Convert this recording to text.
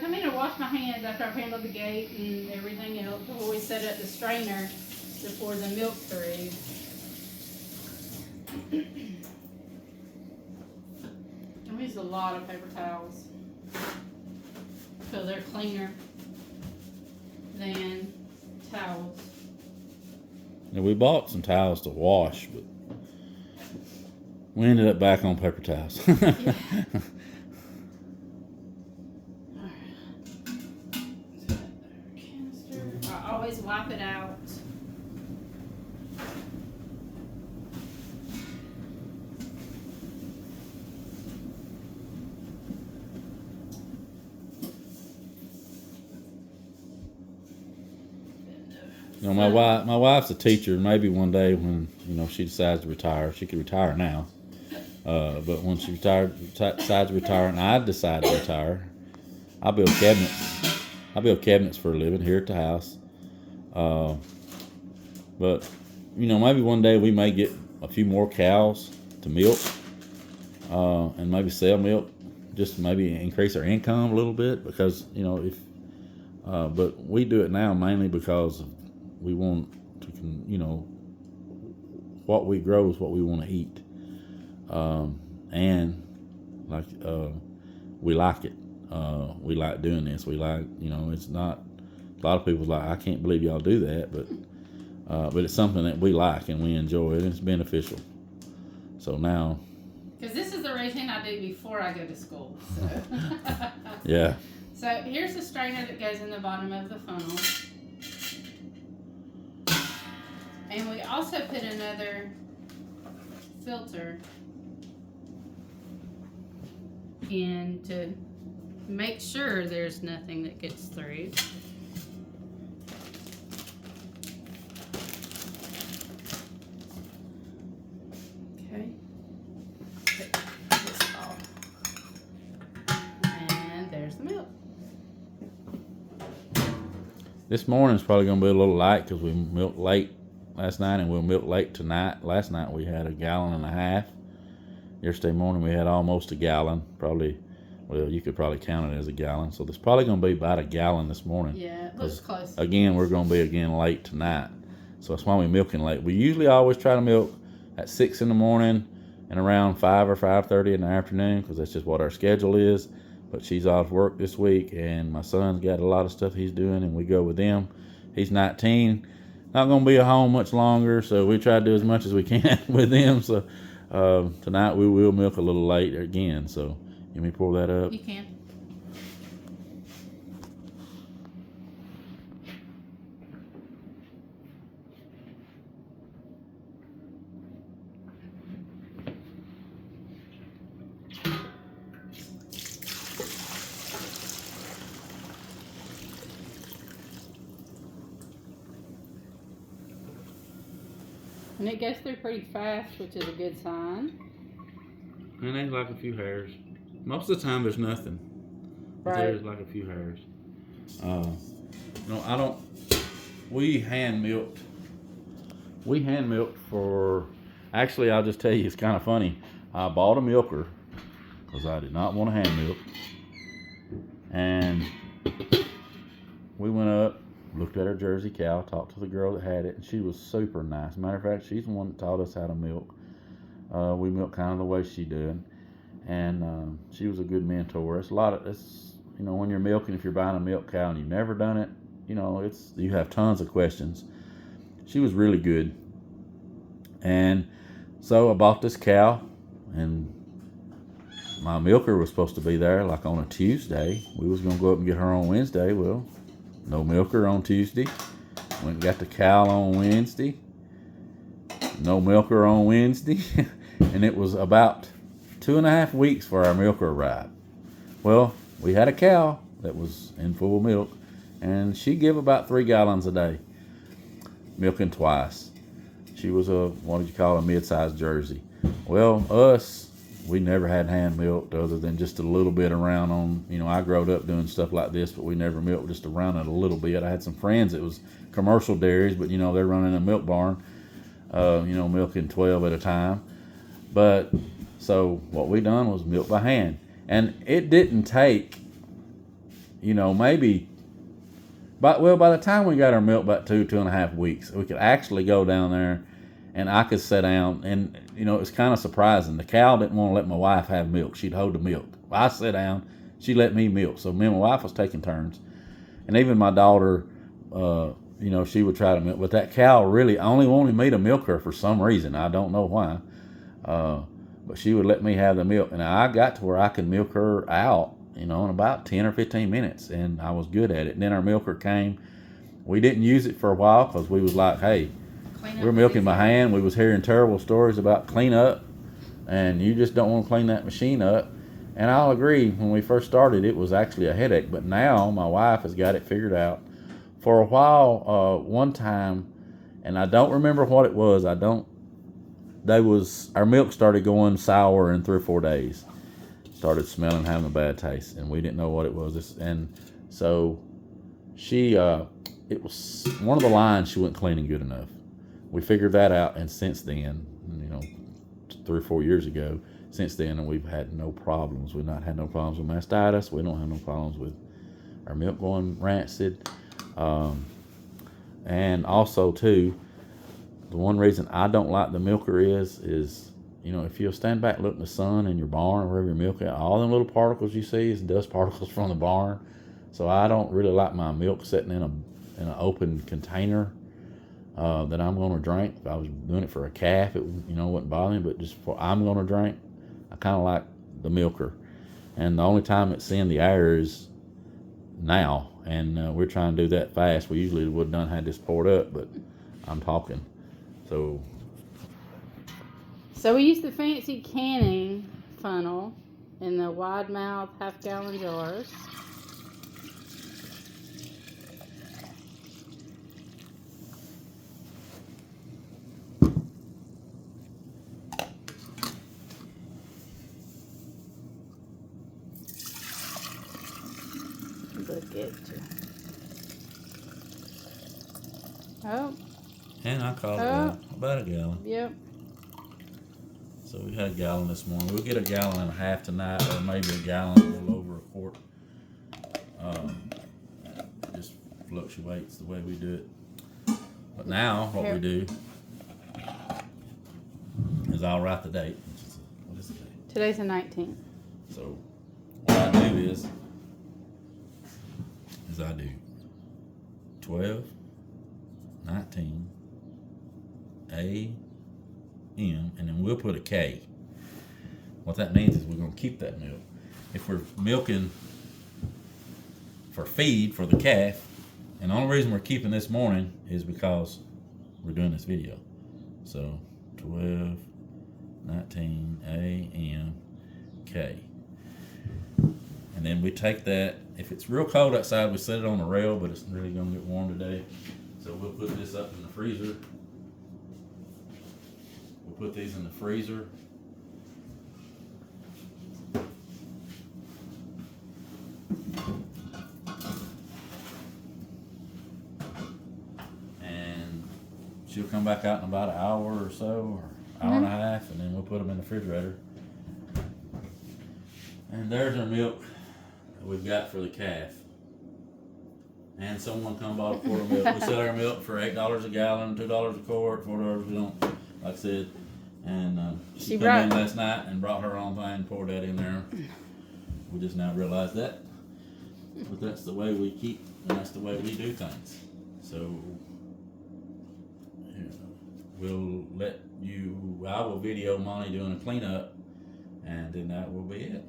come in and wash my hands after I've handled the gate and everything else before we set up the strainer to pour the milk through. I use a lot of paper towels because they're cleaner than towels. And we bought some towels to wash, but we ended up back on paper towels. Yeah. Canister. I always wipe it out. You know, my wife's a teacher. Maybe one day when she decides to retire, she could retire now. But when she decides to retire, and I decide to retire, I build cabinets. I build cabinets for a living here at the house. But maybe one day we may get a few more cows to milk, and maybe sell milk, just maybe increase our income a little bit. Because but we do it now mainly because we want to, what we grow is what we want to eat, and like we like it. We like doing this. We like, it's not. A lot of people's like, I can't believe y'all do that, but it's something that we like and we enjoy it, and it's beneficial. So now, because this is the routine I do before I go to school. So. Yeah. So here's the strainer that goes in the bottom of the funnel. And we also put another filter in to make sure there's nothing that gets through. Okay. Take this off. And there's the milk. This morning's probably going to be a little light because we milked late last night, and we'll milk late tonight. Last night we had 1.5 gallons. Yesterday morning we had almost 1 gallon. Probably, well, you could probably count it as 1 gallon. So there's probably going to be about 1 gallon this morning. Yeah, it looks close. Again, we're going to be late tonight. So that's why we're milking late. We usually always try to milk at 6 in the morning and around 5 or 5:30 in the afternoon, because that's just what our schedule is. But she's off work this week, and my son's got a lot of stuff he's doing, and we go with them. He's 19. Not going to be at home much longer, so we try to do as much as we can with them. So tonight we will milk a little late again. So let me pour that up. You can. And it goes through pretty fast, which is a good sign. And there's like a few hairs. Most of the time there's nothing. But Right. there's like a few hairs. I don't. We hand milked. For. Actually, I'll just tell you, it's kind of funny. I bought a milker because I did not want to hand milk. And we went up, looked at our Jersey cow, talked to the girl that had it, and she was super nice. Matter of fact, she's the one that taught us how to milk. We milk kind of the way she did, and she was a good mentor. It's when you're milking, if you're buying a milk cow and you've never done it, you have tons of questions. She was really good, and so I bought this cow, and my milker was supposed to be there like on a Tuesday. We was gonna go up and get her on Wednesday. Well, no milker on Tuesday. Went and got the cow on Wednesday. No milker on Wednesday. And it was about 2.5 weeks for our milker arrived. Well, we had a cow that was in full milk, and she give about 3 gallons a day, milking twice. She was a mid-sized Jersey. Well, we never had hand milked other than just a little bit around on, I growed up doing stuff like this, but we never milked just around it a little bit. I had some friends that was commercial dairies, but, they're running a milk barn, milking 12 at a time. But, so what we done was milk by hand. And it didn't take, you know, maybe, by the time we got our milk about 2.5 weeks, we could actually go down there and I could sit down and, you know, it's kind of surprising. The cow didn't want to let my wife have milk. She'd hold the milk. I sit down, she let me milk. So me and my wife was taking turns. And even my daughter, you know, she would try to milk. But that cow really only wanted me to milk her for some reason. I don't know why. But she would let me have the milk. And I got to where I could milk her out, you know, in about 10 or 15 minutes. And I was good at it. And then our milker came. We didn't use it for a while because we was like, hey, we're milking by hand. We was hearing terrible stories about cleanup, and you just don't want to clean that machine up. And I'll agree, when we first started, it was actually a headache. But now my wife has got it figured out. For a while, one time, and I don't remember what it was. Our milk started going sour in 3 or 4 days. Started smelling, having a bad taste, and we didn't know what it was. And so she, it was one of the lines she wasn't cleaning good enough. We figured that out, and since then, you know, 3 or 4 years ago, since then, we've had no problems. We've not had no problems with mastitis. We don't have no problems with our milk going rancid. And also, too, the one reason I don't like the milker is, you know, if you'll stand back, look in the sun in your barn or wherever you're milking, all them little particles you see is dust particles from the barn. So I don't really like my milk sitting in an open container that I'm going to drink. If I was doing it for a calf, it, you know, wouldn't bother me. But just for I'm going to drink, I kind of like the milker. And the only time it's in the air is now. And we're trying to do that fast. We usually would have done had this poured up, but I'm talking. So we use the fancy canning funnel in the wide mouth half-gallon jars. Look at you. Oh. And I called it about a gallon. Yep. So we had a gallon this morning. We'll get a gallon and a half tonight, or maybe a gallon, a little over a quart. It just fluctuates the way we do it. But now what we do is I'll write the date. What is the date? Today's the 19th. So what I do is I do 12, 19, A.M., and then we'll put a K. What that means is we're going to keep that milk. If we're milking for feed for the calf, and the only reason we're keeping this morning is because we're doing this video. So 12, 19, A.M., K. And then we take that. If it's real cold outside, we set it on a rail, but it's really going to get warm today. So we'll put this up in the freezer. We'll put these in the freezer. And she'll come back out in about an hour or so, or hour and a half, and then we'll put them in the refrigerator. And there's our milk that we've got for the calf. And someone come bought a quart of milk. We sell our milk for $8 a gallon, $2 a quart, $4 we don't, like I said. And she came in last night and brought her own thing, poured that in there. We just now realized that. But that's the way we keep, and that's the way we do things. So we'll let you, I will video Monty doing a cleanup, and then that will be it.